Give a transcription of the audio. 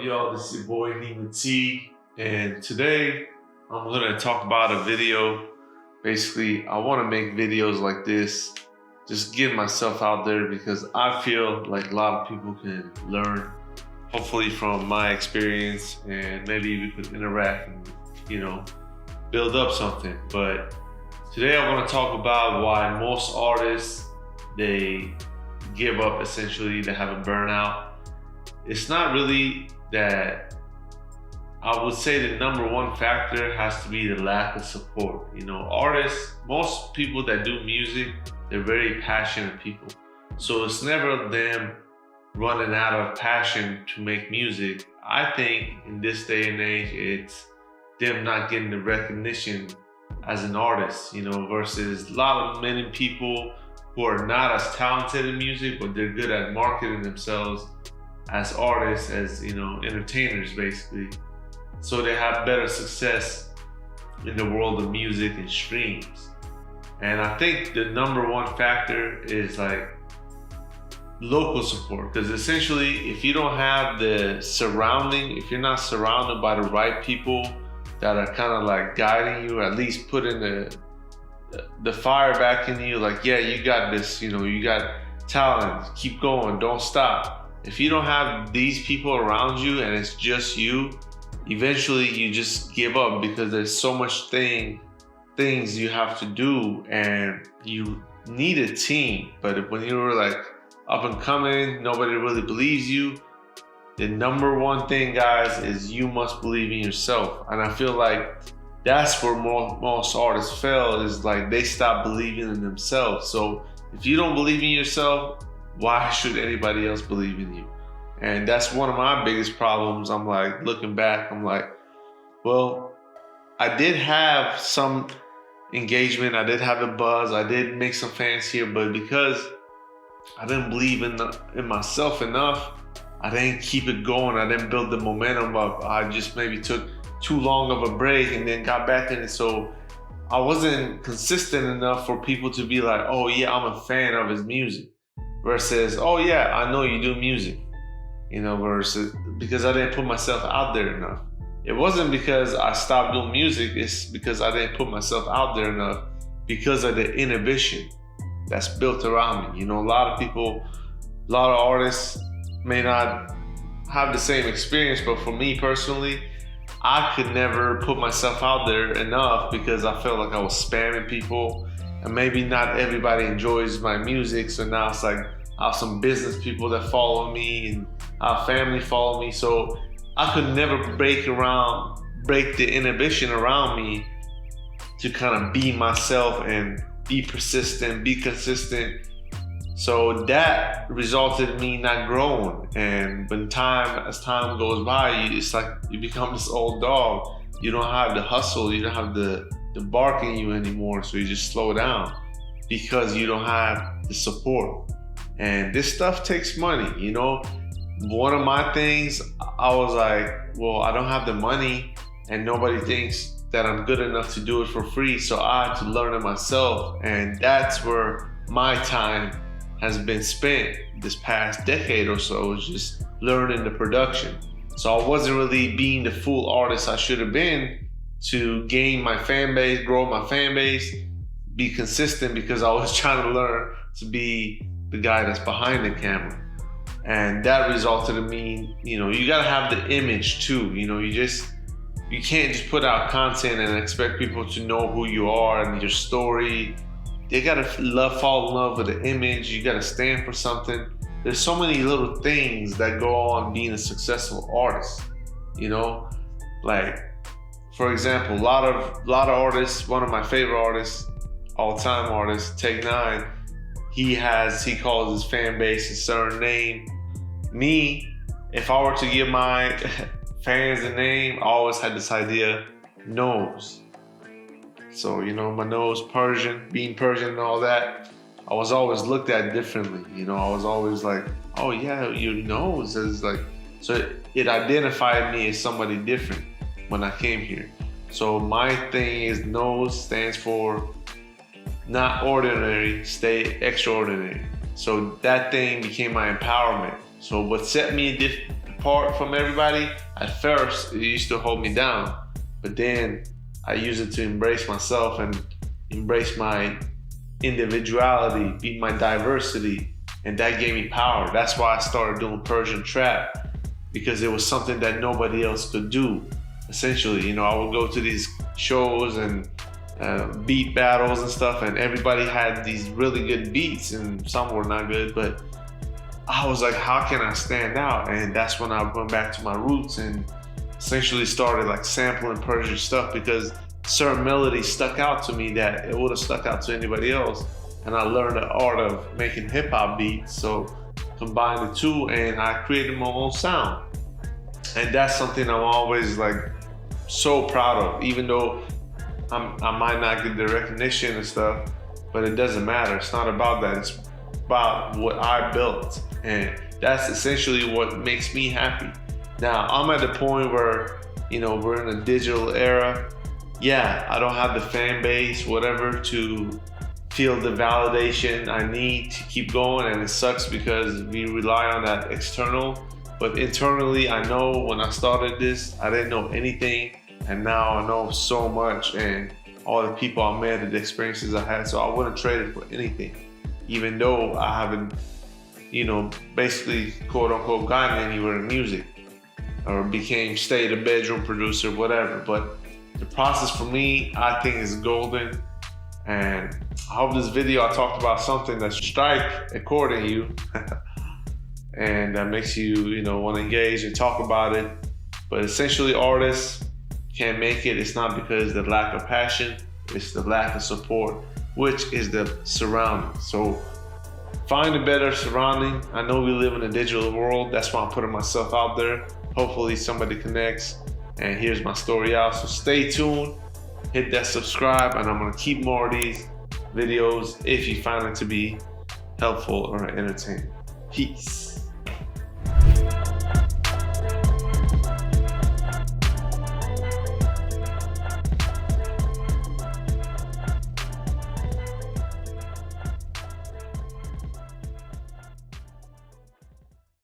Yo, this is your boy Nima T, and today I'm gonna talk about a video. Basically, I want to make videos like this, just get myself out there because I feel like a lot of people can learn, hopefully from my experience, and maybe we could interact and build up something. But today I want to talk about why most artists they give up, essentially, they have a burnout. It's not really that. I would say the number one factor has to be the lack of support. Artists, most people that do music, they're very passionate people. So it's never them running out of passion to make music. I think in this day and age, it's them not getting the recognition as an artist, versus many people who are not as talented in music, but they're good at marketing themselves as artists, as entertainers, basically. So they have better success in the world of music and streams. And I think the number one factor is like local support, because essentially if you don't have if you're not surrounded by the right people that are kind of like guiding you, at least putting the fire back in you, like, yeah, you got this, you got talent, keep going, don't stop. If you don't have these people around you and it's just you, eventually you just give up because there's so much things you have to do and you need a team. But when you're like up and coming, nobody really believes you. The number one thing, guys, is you must believe in yourself. And I feel like that's where most artists fail, is like they stop believing in themselves. So if you don't believe in yourself, why should anybody else believe in you? And that's one of my biggest problems. I'm like, looking back, I'm like, well, I did have some engagement, I did have a buzz, I did make some fans here, but because I didn't believe in myself enough, I didn't keep it going, I didn't build the momentum up. I just maybe took too long of a break and then got back in it. So I wasn't consistent enough for people to be like, oh yeah, I'm a fan of his music, versus, oh yeah, I know you do music, versus because I didn't put myself out there enough. It wasn't because I stopped doing music, it's because I didn't put myself out there enough because of the inhibition that's built around me. A lot of artists may not have the same experience, but for me personally, I could never put myself out there enough because I felt like I was spamming people, and maybe not everybody enjoys my music. So now it's like I have some business people that follow me and our family follow me. So I could never break the inhibition around me to kind of be myself and be persistent, be consistent. So that resulted in me not growing. And as time goes by, it's like you become this old dog. You don't have the hustle, you don't have the bark in you anymore. So you just slow down because you don't have the support. And this stuff takes money, One of my things, I was like, well, I don't have the money and nobody thinks that I'm good enough to do it for free. So I had to learn it myself. And that's where my time has been spent this past decade or so, is just learning the production. So I wasn't really being the full artist I should have been to gain my fan base, grow my fan base, be consistent, because I was trying to learn to be the guy that's behind the camera. And that resulted in me, you gotta have the image too. You can't just put out content and expect people to know who you are and your story. They gotta fall in love with the image. You gotta stand for something. There's so many little things that go on being a successful artist. Like, for example, a lot of artists. One of my favorite artists, all-time artists, Take 9. He calls his fan base a certain name. Me, if I were to give my fans a name, I always had this idea, Nose. So, my nose, being Persian and all that, I was always looked at differently. I was always like, oh yeah, your nose is like, so it identified me as somebody different when I came here. So my thing is, Nose stands for not ordinary, stay extraordinary. So that thing became my empowerment. So what set me apart from everybody, at first it used to hold me down. But then I use it to embrace myself and embrace my individuality, be my diversity, and that gave me power. That's why I started doing Persian trap, because it was something that nobody else could do. Essentially, I would go to these shows and beat battles and stuff, and everybody had these really good beats, and some were not good, but I was like, how can I stand out? And that's when I went back to my roots and essentially started like sampling Persian stuff, because certain melodies stuck out to me that it would have stuck out to anybody else. And I learned the art of making hip hop beats, so combined the two, and I created my own sound. And that's something I'm always like so proud of, even though I might not get the recognition and stuff, but it doesn't matter. It's not about that. It's about what I built, and that's essentially what makes me happy. Now, I'm at the point where, we're in a digital era. Yeah, I don't have the fan base, whatever, to feel the validation I need to keep going, and it sucks because we rely on that external. But internally, I know when I started this, I didn't know anything, and now I know so much, and all the people I met and the experiences I had, so I wouldn't trade it for anything, even though I haven't, basically quote unquote gotten anywhere in music or stayed a bedroom producer, whatever. But the process for me, I think, is golden. And I hope this video I talked about something that strike a chord in you and that makes you, want to engage and talk about it. But essentially, artists can't make it. It's not because of the lack of passion, it's the lack of support, which is the surrounding. So find a better surrounding. I know we live in a digital world. That's why I'm putting myself out there. Hopefully somebody connects and hears my story out. So stay tuned, hit that subscribe, and I'm gonna keep more of these videos if you find it to be helpful or entertaining. Peace.